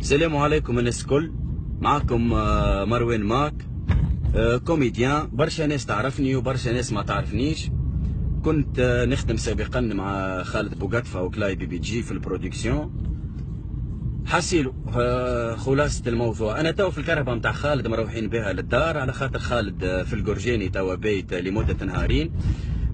السلام عليكم الناس الكل. معكم مروان ماك، كوميديان. برشا ناس تعرفني وبرشا ناس ما تعرفنيش. كنت نخدم سابقا مع خالد بوغاتفا وكلاي بي بي جي في البرودكسيون. حاسيلو خلاصة الموضوع، انا تو في الكهرباء متاع خالد مروحين بها للدار، على خاطر خالد في الجرجاني توا بايت لمدة نهارين.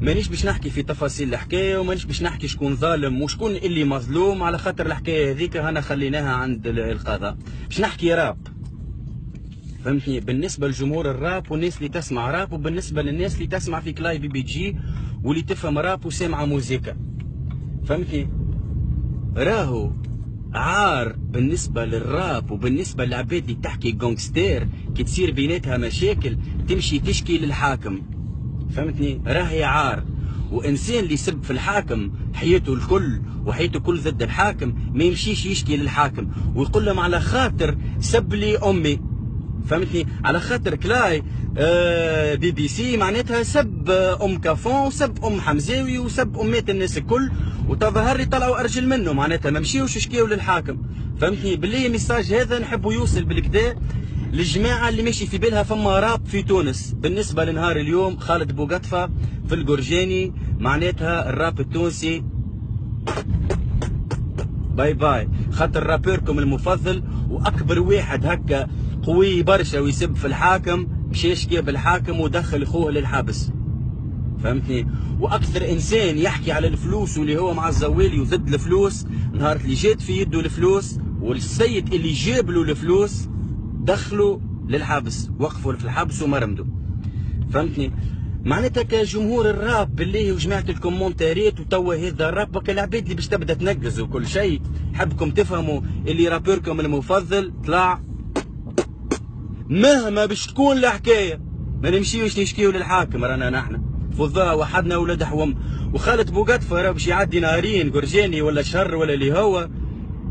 مانيش باش نحكي في تفاصيل الحكايه، ومانيش باش نحكي شكون ظالم وشكون اللي مظلوم، على خاطر الحكايه هذيك انا خليناها عند القضاء. باش نحكي راب، فهمتني، بالنسبه لجمهور الراب والناس اللي تسمع راب، وبالنسبه للناس اللي تسمع في كلاي بي بي جي واللي تفهم راب وسامعه موزيكا. فهمتني، راهو عار بالنسبه للراب وبالنسبه للعباد اللي تحكي جونغستير كي تصير بيناتها مشاكل تمشي تشكي للحاكم. فهمتني، راهي عار. وانسان اللي يسب في الحاكم حياته الكل وحياته كل ضد الحاكم ما يمشيش يشكي للحاكم ويقول لهم على خاطر سب لي امي. فهمتني، على خاطر كلاي بي بي سي معناتها سب ام كافون وسب ام حمزاوي وسب امات الناس الكل، وتظهر لي طلعوا ارجل منه، معناتها ما مشيوش يشكيوا للحاكم. فهمتني، بالله الميساج هذا نحبوا يوصل بالكدا للجماعة اللي ماشي في بالها فما راب في تونس. بالنسبة لنهار اليوم خالد بوغاتفا في الجرجاني، معناتها الراب التونسي باي باي، خاطر رابيركم المفضل واكبر واحد هكا قوي برشا ويسب في الحاكم مشى يشكي بالحاكم ودخل اخوه للحبس. فهمتني، واكثر انسان يحكي على الفلوس واللي هو مع الزوالي وضد الفلوس، نهار اللي جات في يده الفلوس والسيد اللي جاب له الفلوس دخلوا للحبس، وقفوا في الحبس ومرمدوا. فهمتني، معناتها كجمهور الراب بالله وجماعة الكومنتاريات وتوا هذا الراب بك العباد اللي باش تبدا تنقز وكل شيء. حبكم تفهموا اللي رابيركم المفضل طلع مهما باش تكون الحكايه ما نمشيوش نشكيو للحاكم، رانا نحن فضاء وحدنا ولاد حوم. وخالد بوغاتفا راه باش يعدي نهارين جرجاني ولا شهر ولا اللي هو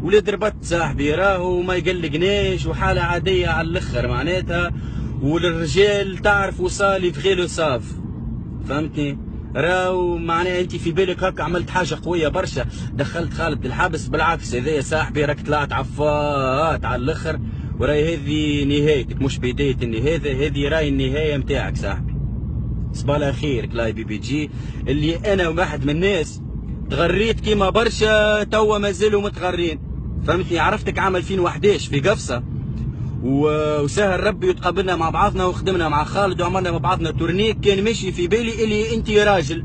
ولاد ربط صاحبي، راهو ما يقلقناش وحاله عاديه على الاخر معناتها. وللرجال تعرف وصالي في غيلو صاف. فهمتني، راهو معناها انت في بالك هكا عملت حاجه قويه برشا دخلت خالد الحبس، بالعكس هذا يا صاحبي راك طلعت عفات على الاخر، وراي هذه نهايتك مش بدايه النهايه، هذه راي النهايه نتاعك صاحبي. صباح الخير كلاي بي بي جي، اللي انا واحد من الناس تغريت كيما برشا توا مازالوا متغرين. فهمتني، عرفتك عام 2011 في قفصه وسهل ربي وتقابلنا مع بعضنا وخدمنا مع خالد وعملنا مع بعضنا تورنيك. كان ماشي في بالي اللي انت راجل،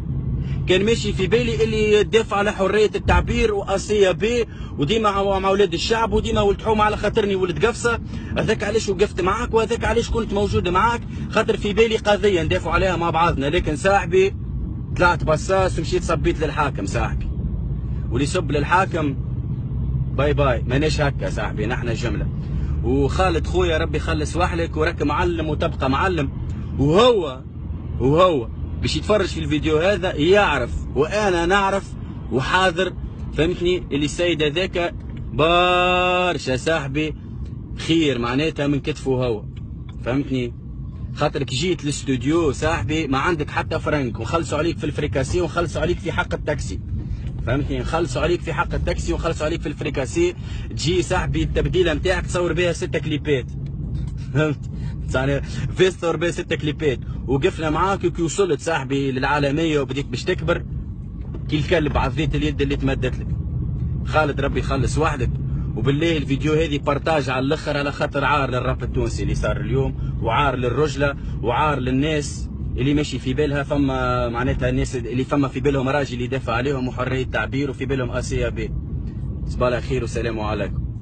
كان ماشي في بالي اللي تدافع على حريه التعبير واسيه بي وديما مع اولاد الشعب وديما ولد على خاطرني ولد قفصه. هذاك علاش وقفت معاك وهذاك علاش كنت موجود معاك، خاطر في بالي قضيه ندافع عليها مع بعضنا. لكن صاحبي طلعت بصاص ومشيت صبيت للحاكم صاحبي، واللي يسب للحاكم باي باي ماناش هكا صاحبي، نحن جمله. وخالد خويا ربي يخلص وحلك وراك معلم وتبقى معلم، وهو باش يتفرج في الفيديو هذا يعرف وانا نعرف وحاضر. فهمتني، اللي السيد هذاك برشا صاحبي خير معناتها من كتفه هو. فهمتني، خاطرك جيت للاستوديو صاحبي ما عندك حتى فرنك، ونخلصوا عليك في الفريكاسي ونخلصوا عليك في حق التاكسي. فهمتني، نخلصوا عليك في حق التاكسي ونخلصوا عليك في الفريكاسي. تجي صاحبي التبديله نتاعك تصور بها 6 كليبات. فهمت، يعني فيس تصور بها 6 كليبات، وقفنا معاك وكي وصلت صاحبي للعالميه وبديت باش تكبر كي الكلب عضيت اليد اللي تمدت لك. خالد ربي يخلص وحدك، وبالله الفيديو هذه بارتاج على الاخر، على خاطر عار للراب التونسي اللي صار اليوم، وعار للرجله، وعار للناس اللي ماشي في بالها فما معناتها الناس اللي فما في بالهم راجل يدافع عليهم وحريه التعبير وفي بالهم اسيا بي. صباح الخير والسلام عليكم.